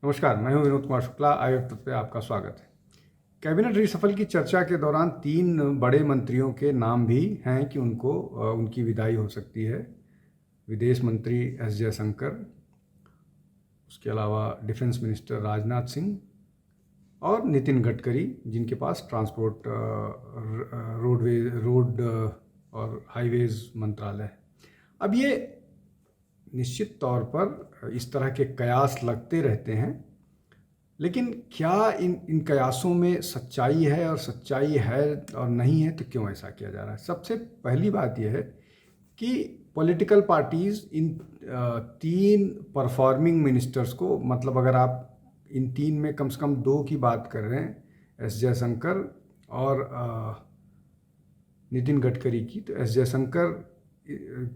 नमस्कार, मैं हूं विनोद कुमार शुक्ला। आयोग तक पे आपका स्वागत है। कैबिनेट रिसफल की चर्चा के दौरान 3 बड़े मंत्रियों के नाम भी हैं कि उनकी विदाई हो सकती है। विदेश मंत्री एस जयशंकर, उसके अलावा डिफेंस मिनिस्टर राजनाथ सिंह और नितिन गडकरी, जिनके पास ट्रांसपोर्ट रोड और हाईवेज मंत्रालय है। अब ये निश्चित तौर पर इस तरह के कयास लगते रहते हैं, लेकिन क्या इन कयासों में सच्चाई है, और सच्चाई है और नहीं है तो क्यों ऐसा किया जा रहा है? सबसे पहली बात यह है कि पॉलिटिकल पार्टीज़ इन 3 परफॉर्मिंग मिनिस्टर्स को, मतलब अगर आप इन 3 में कम से कम 2 की बात कर रहे हैं, एस जयशंकर और नितिन गडकरी की, तो एस जयशंकर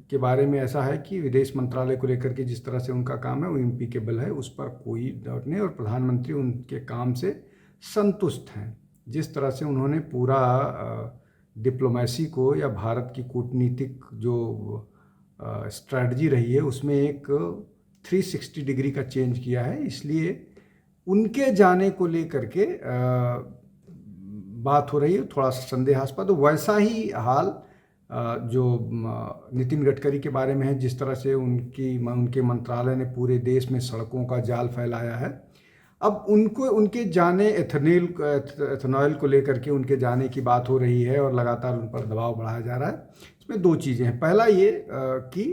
के बारे में ऐसा है कि विदेश मंत्रालय को लेकर के जिस तरह से उनका काम है वो इम्पीकेबल है, उस पर कोई डाउट नहीं। और प्रधानमंत्री उनके काम से संतुष्ट हैं। जिस तरह से उन्होंने पूरा डिप्लोमेसी को या भारत की कूटनीतिक जो स्ट्रैटेजी रही है उसमें एक 360 डिग्री का चेंज किया है, इसलिए उनके जाने को लेकर के बात हो रही है थोड़ा सा संदेहास्पद। वैसा ही हाल जो नितिन गडकरी के बारे में है, जिस तरह से उनके मंत्रालय ने पूरे देश में सड़कों का जाल फैलाया है। अब उनके जाने एथेनॉल को लेकर के उनके जाने की बात हो रही है और लगातार उन पर दबाव बढ़ाया जा रहा है। इसमें 2 चीज़ें हैं। पहला ये कि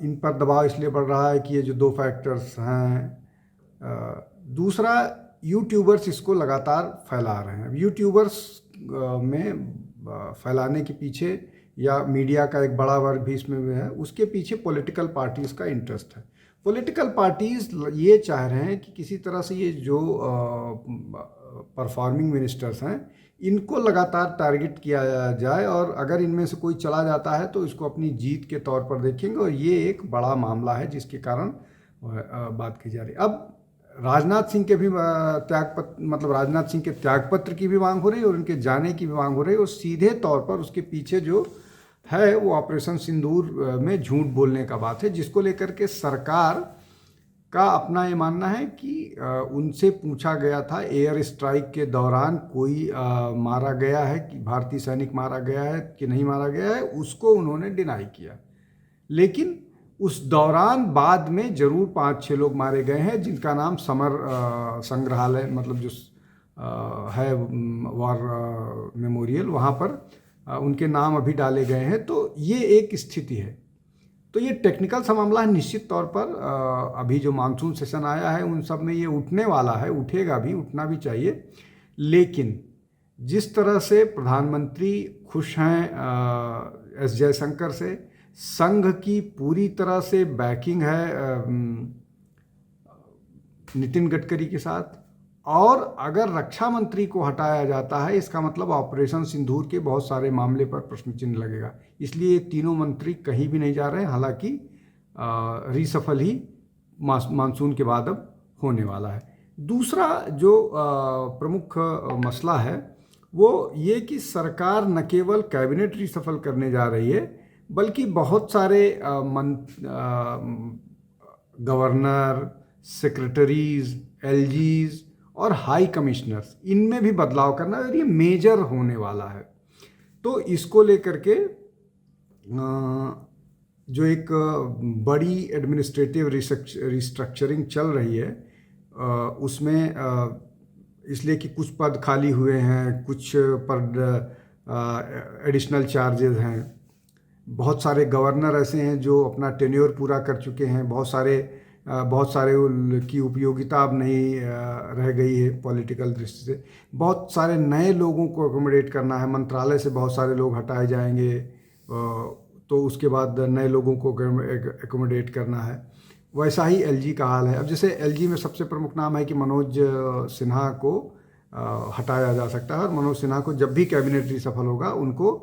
इन पर दबाव इसलिए बढ़ रहा है कि ये जो 2 फैक्टर्स हैं। दूसरा, यूट्यूबर्स इसको लगातार फैला रहे हैं। यूट्यूबर्स में फैलाने के पीछे, या मीडिया का एक बड़ा वर्ग भी इसमें है, उसके पीछे पॉलिटिकल पार्टीज़ का इंटरेस्ट है। पॉलिटिकल पार्टीज़ ये चाह रहे हैं कि किसी तरह से ये जो परफॉर्मिंग मिनिस्टर्स हैं इनको लगातार टारगेट किया जाए, और अगर इनमें से कोई चला जाता है तो इसको अपनी जीत के तौर पर देखेंगे, और ये एक बड़ा मामला है जिसके कारण बात की जा रही है। अब राजनाथ सिंह के भी राजनाथ सिंह के त्यागपत्र की भी मांग हो रही है और उनके जाने की भी मांग हो रही है। और सीधे तौर पर उसके पीछे जो है वो ऑपरेशन सिंदूर में झूठ बोलने का बात है, जिसको लेकर के सरकार का अपना ये मानना है कि उनसे पूछा गया था एयर स्ट्राइक के दौरान कोई मारा गया है, कि भारतीय सैनिक मारा गया है कि नहीं मारा गया है, उसको उन्होंने डिनाई किया। लेकिन उस दौरान बाद में जरूर 5-6 लोग मारे गए हैं, जिनका नाम समर संग्रहालय, मतलब जो है वॉर मेमोरियल, वहाँ पर उनके नाम अभी डाले गए हैं। तो ये एक स्थिति है। तो ये टेक्निकल सा मामला है। निश्चित तौर पर अभी जो मानसून सेशन आया है उन सब में ये उठने वाला है, उठेगा भी, उठना भी चाहिए। लेकिन जिस तरह से प्रधानमंत्री खुश हैं एस जयशंकर से, संघ की पूरी तरह से बैकिंग है नितिन गडकरी के साथ, और अगर रक्षा मंत्री को हटाया जाता है इसका मतलब ऑपरेशन सिंदूर के बहुत सारे मामले पर प्रश्न चिन्ह लगेगा। इसलिए ये तीनों मंत्री कहीं भी नहीं जा रहे हैं। हालांकि रीसफल ही मानसून के बाद अब होने वाला है। दूसरा जो प्रमुख मसला है वो ये कि सरकार न केवल कैबिनेट रीसफल करने जा रही है, बल्कि बहुत सारे गवर्नर, सेक्रेटरीज, एलजीज और हाई कमिश्नर्स, इनमें भी बदलाव करना है, और ये मेजर होने वाला है। तो इसको लेकर के जो एक बड़ी एडमिनिस्ट्रेटिव रिस्ट्रक्चरिंग चल रही है उसमें इसलिए कि कुछ पद खाली हुए हैं, कुछ पर एडिशनल चार्जेस हैं। बहुत सारे गवर्नर ऐसे हैं जो अपना टेन्योर पूरा कर चुके हैं। बहुत सारे की उपयोगिता अब नहीं रह गई है पॉलिटिकल दृष्टि से। बहुत सारे नए लोगों को अकोमोडेट करना है। मंत्रालय से बहुत सारे लोग हटाए जाएंगे, तो उसके बाद नए लोगों को अकोमोडेट करना है। वैसा ही एलजी का हाल है। अब जैसे एलजी में सबसे प्रमुख नाम है कि मनोज सिन्हा को हटाया जा सकता है, और मनोज सिन्हा को जब भी कैबिनेट रिसफल होगा उनको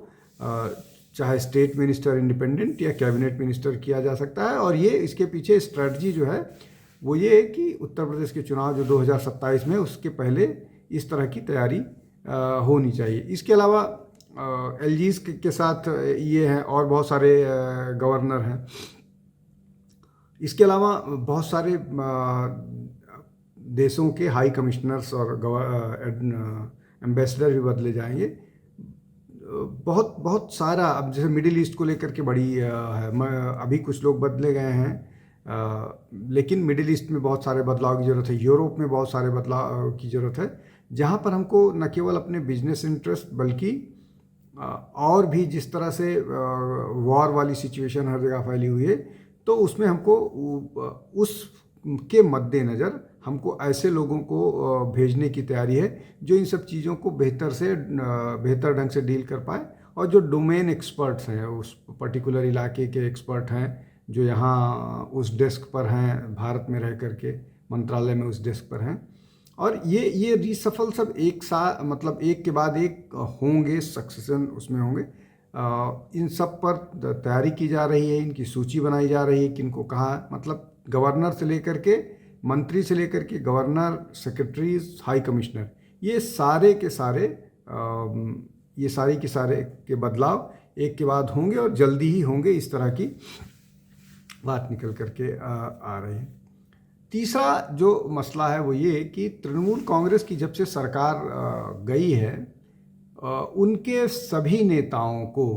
चाहे स्टेट मिनिस्टर इंडिपेंडेंट या कैबिनेट मिनिस्टर किया जा सकता है। और ये इसके पीछे स्ट्रेटजी जो है वो ये है कि उत्तर प्रदेश के चुनाव जो 2027 में, उसके पहले इस तरह की तैयारी होनी चाहिए। इसके अलावा एलजीज के साथ ये हैं और बहुत सारे गवर्नर हैं। इसके अलावा बहुत सारे देशों के हाई कमिश्नर्स और एम्बेसडर भी बदले जाएंगे। बहुत बहुत सारा, अब जैसे मिडिल ईस्ट को लेकर के बड़ी है, अभी कुछ लोग बदले गए हैं, लेकिन मिडिल ईस्ट में बहुत सारे बदलाव की ज़रूरत है, यूरोप में बहुत सारे बदलाव की ज़रूरत है, जहाँ पर हमको न केवल अपने बिजनेस इंटरेस्ट बल्कि और भी जिस तरह से वॉर वाली सिचुएशन हर जगह फैली हुई है, तो उसमें हमको उसके मद्देनज़र हमको ऐसे लोगों को भेजने की तैयारी है जो इन सब चीज़ों को बेहतर ढंग से डील कर पाए, और जो डोमेन एक्सपर्ट्स हैं, उस पर्टिकुलर इलाके के एक्सपर्ट हैं, जो यहाँ उस डेस्क पर हैं, भारत में रह करके मंत्रालय में उस डेस्क पर हैं। और ये रीसफल सब मतलब एक के बाद एक होंगे, सक्सेशन उसमें होंगे। इन सब पर तैयारी की जा रही है, इनकी सूची बनाई जा रही है, किनको कहाँ, मतलब गवर्नर से लेकर के मंत्री से लेकर के गवर्नर, सेक्रेटरीज, हाई कमिश्नर, ये सारे के सारे के बदलाव एक के बाद होंगे और जल्दी ही होंगे, इस तरह की बात निकल करके आ रही है। तीसरा जो मसला है वो ये कि तृणमूल कांग्रेस की जब से सरकार गई है, उनके सभी नेताओं को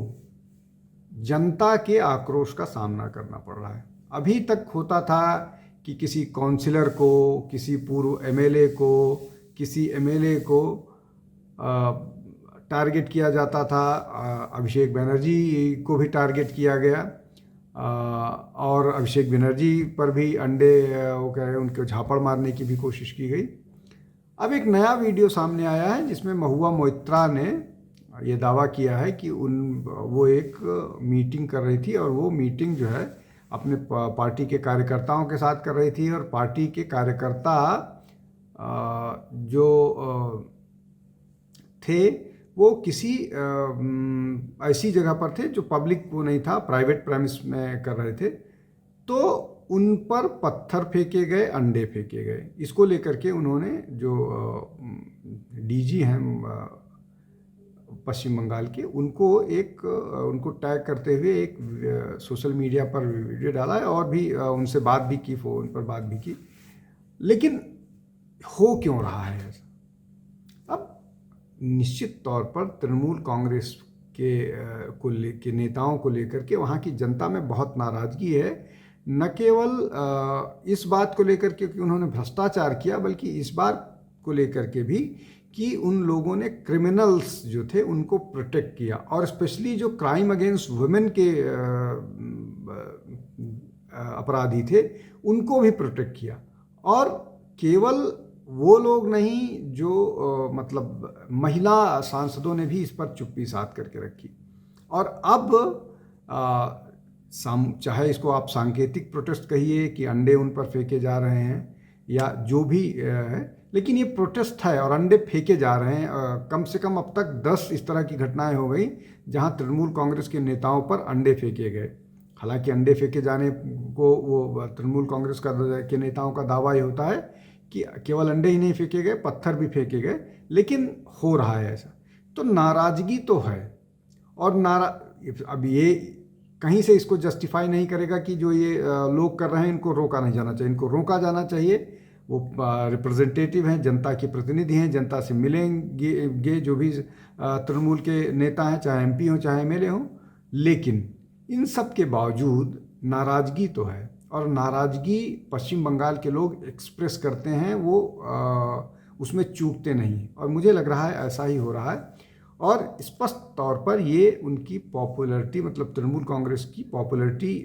जनता के आक्रोश का सामना करना पड़ रहा है। अभी तक होता था कि किसी काउंसिलर को, किसी पूर्व एमएलए को, किसी एमएलए को टारगेट किया जाता था, अभिषेक बनर्जी को भी टारगेट किया गया, और अभिषेक बनर्जी पर भी वो कह रहे हैं उनको झापड़ मारने की भी कोशिश की गई। अब एक नया वीडियो सामने आया है जिसमें महुआ मोइत्रा ने ये दावा किया है कि वो एक मीटिंग कर रही थी, और वो मीटिंग जो है अपने पार्टी के कार्यकर्ताओं के साथ कर रही थी, और पार्टी के कार्यकर्ता जो थे वो किसी ऐसी जगह पर थे जो पब्लिक वो नहीं था, प्राइवेट प्रेमिस में कर रहे थे, तो उन पर पत्थर फेंके गए, अंडे फेंके गए। इसको लेकर के उन्होंने जो डीजी हैं पश्चिम बंगाल के, उनको टैग करते हुए एक सोशल मीडिया पर वीडियो डाला है, और भी उनसे बात भी की, फ़ोन पर बात भी की। लेकिन हो क्यों रहा है ऐसा? अब निश्चित तौर पर तृणमूल कांग्रेस के नेताओं को लेकर के वहाँ की जनता में बहुत नाराज़गी है, न केवल इस बात को लेकर के कि उन्होंने भ्रष्टाचार किया, बल्कि इस बात को लेकर के भी कि उन लोगों ने क्रिमिनल्स जो थे उनको प्रोटेक्ट किया, और स्पेशली जो क्राइम अगेंस्ट वुमेन के अपराधी थे उनको भी प्रोटेक्ट किया। और केवल वो लोग नहीं, जो मतलब महिला सांसदों ने भी इस पर चुप्पी साध करके रखी। और अब चाहे इसको आप सांकेतिक प्रोटेस्ट कहिए कि अंडे उन पर फेंके जा रहे हैं या जो भी है, लेकिन ये प्रोटेस्ट है और अंडे फेंके जा रहे हैं। कम से कम अब तक 10 इस तरह की घटनाएं हो गई जहां तृणमूल कांग्रेस के नेताओं पर अंडे फेंके गए। हालांकि अंडे फेंके जाने को वो तृणमूल कांग्रेस के नेताओं का दावा ही होता है कि केवल अंडे ही नहीं फेंके गए, पत्थर भी फेंके गए, लेकिन हो रहा है ऐसा। तो नाराज़गी तो है, और अब ये कहीं से इसको जस्टिफाई नहीं करेगा कि जो ये लोग कर रहे हैं इनको रोका नहीं जाना चाहिए। इनको रोका जाना चाहिए। वो रिप्रेजेंटेटिव हैं, जनता के प्रतिनिधि हैं, जनता से मिलेंगे जो भी तृणमूल के नेता हैं, चाहे एमपी हों चाहे एमएलए हों। लेकिन इन सब के बावजूद नाराज़गी तो है, और नाराज़गी पश्चिम बंगाल के लोग एक्सप्रेस करते हैं, वो उसमें चूकते नहीं, और मुझे लग रहा है ऐसा ही हो रहा है। और स्पष्ट तौर पर ये उनकी पॉपुलैरिटी, मतलब तृणमूल कांग्रेस की पॉपुलैरिटी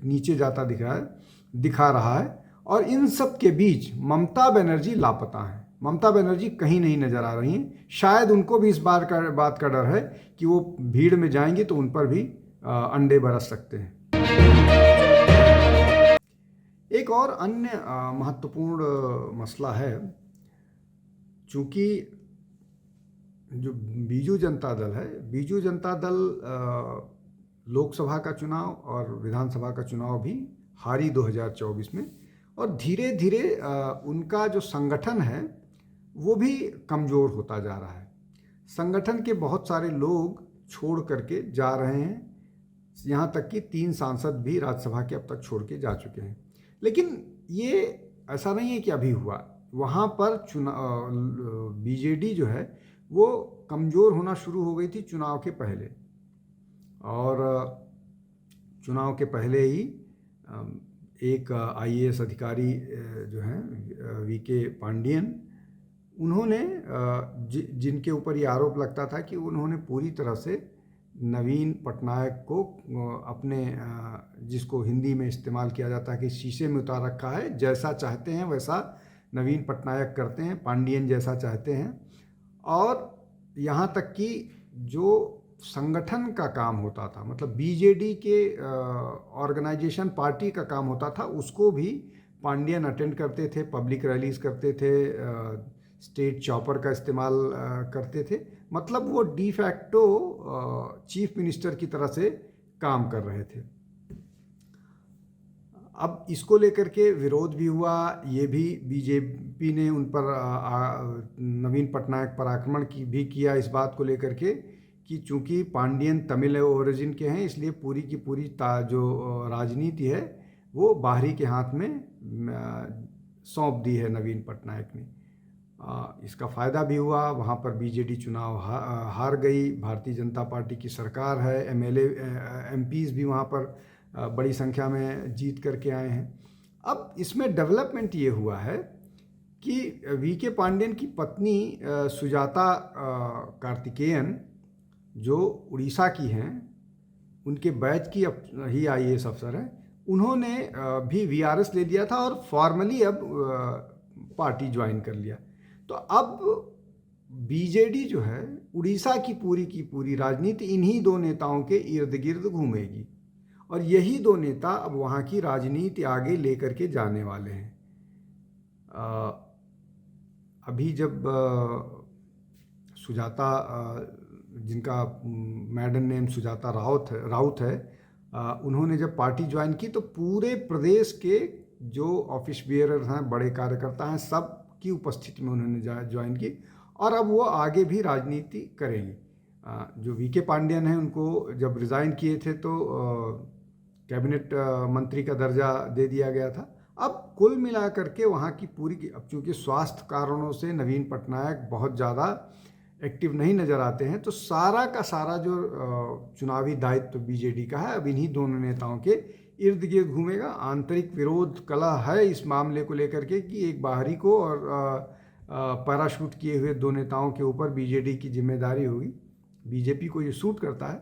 नीचे जाता दिखा रहा है। और इन सब के बीच ममता बनर्जी लापता हैं। ममता बनर्जी कहीं नहीं नजर आ रही हैं। शायद उनको भी इस बात का डर है कि वो भीड़ में जाएंगी तो उन पर भी अंडे बरस सकते हैं। एक और अन्य महत्वपूर्ण मसला है, चूँकि जो बीजू जनता दल है, बीजू जनता दल लोकसभा का चुनाव और विधानसभा का चुनाव भी हारी 2024 में, और धीरे धीरे उनका जो संगठन है वो भी कमज़ोर होता जा रहा है। संगठन के बहुत सारे लोग छोड़ करके जा रहे हैं, यहाँ तक कि 3 सांसद भी राज्यसभा के अब तक छोड़ के जा चुके हैं। लेकिन ये ऐसा नहीं है कि अभी हुआ, वहाँ पर बीजेडी जो है वो कमज़ोर होना शुरू हो गई थी चुनाव के पहले, और चुनाव के पहले ही एक आईएएस अधिकारी जो हैं वीके पांडियन, उन्होंने जिनके ऊपर ये आरोप लगता था कि उन्होंने पूरी तरह से नवीन पटनायक को अपने, जिसको हिंदी में इस्तेमाल किया जाता है कि शीशे में उतार रखा है, जैसा चाहते हैं वैसा नवीन पटनायक करते हैं, पांडियन जैसा चाहते हैं। और यहाँ तक कि जो संगठन का काम होता था, मतलब बीजेडी के ऑर्गेनाइजेशन पार्टी का काम होता था, उसको भी पांडियन अटेंड करते थे, पब्लिक रैलीज करते थे, स्टेट चॉपर का इस्तेमाल करते थे। मतलब वो डी फैक्टो चीफ मिनिस्टर की तरह से काम कर रहे थे। अब इसको लेकर के विरोध भी हुआ, ये भी बीजेपी ने उन पर नवीन पटनायक पर आक्रमण भी किया इस बात को लेकर के कि चूंकि पांडियन तमिल ओरिजिन के हैं, इसलिए पूरी की पूरी जो राजनीति है वो बाहरी के हाथ में सौंप दी है नवीन पटनायक ने। इसका फ़ायदा भी हुआ, वहाँ पर बीजेडी चुनाव हार गई, भारतीय जनता पार्टी की सरकार है, एमएलए एमपीज़ भी वहाँ पर बड़ी संख्या में जीत करके आए हैं। अब इसमें डेवलपमेंट ये हुआ है कि वीके पांडियन की पत्नी सुजाता कार्तिकेयन, जो उड़ीसा की हैं, उनके बैच की ही आईएएस अफसर है, उन्होंने भी वीआरएस ले लिया था और फॉर्मली अब पार्टी ज्वाइन कर लिया। तो अब बीजेडी जो है उड़ीसा की पूरी राजनीति इन्हीं दो नेताओं के इर्द गिर्द घूमेगी, और यही दो नेता अब वहाँ की राजनीति आगे लेकर के जाने वाले हैं। अभी जब सुजाता, जिनका मैडन नेम सुजाता राउत है, उन्होंने जब पार्टी ज्वाइन की तो पूरे प्रदेश के जो ऑफिस बियरर हैं, बड़े कार्यकर्ता हैं, सब की उपस्थिति में उन्होंने ज्वाइन की, और अब वो आगे भी राजनीति करेंगे। जो वीके पांडियन हैं, उनको जब रिज़ाइन किए थे तो कैबिनेट मंत्री का दर्जा दे दिया गया था। अब कुल मिलाकर के वहाँ की अब चूँकि स्वास्थ्य कारणों से नवीन पटनायक बहुत ज़्यादा एक्टिव नहीं नज़र आते हैं, तो सारा का सारा जो चुनावी दायित्व बीजेडी का है अब इन्हीं दोनों नेताओं के इर्द गिर्द घूमेगा। आंतरिक विरोध कला है इस मामले को लेकर के कि एक बाहरी को और पैराशूट किए हुए दो नेताओं के ऊपर बीजेडी की जिम्मेदारी होगी। बीजेपी को ये सूट करता है,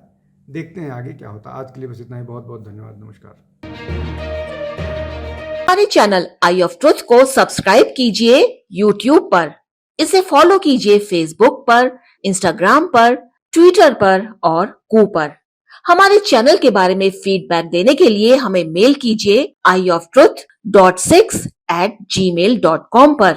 देखते हैं आगे क्या होता है। आज के लिए बस इतना ही, बहुत बहुत धन्यवाद, नमस्कार। हमारे चैनल आई ऑफ ट्रुथ को सब्सक्राइब कीजिए YouTube पर, इसे फॉलो कीजिए Facebook पर, Instagram पर, Twitter पर और कू पर। हमारे चैनल के बारे में फीडबैक देने के लिए हमें मेल कीजिए ioftruth.6@gmail.com पर।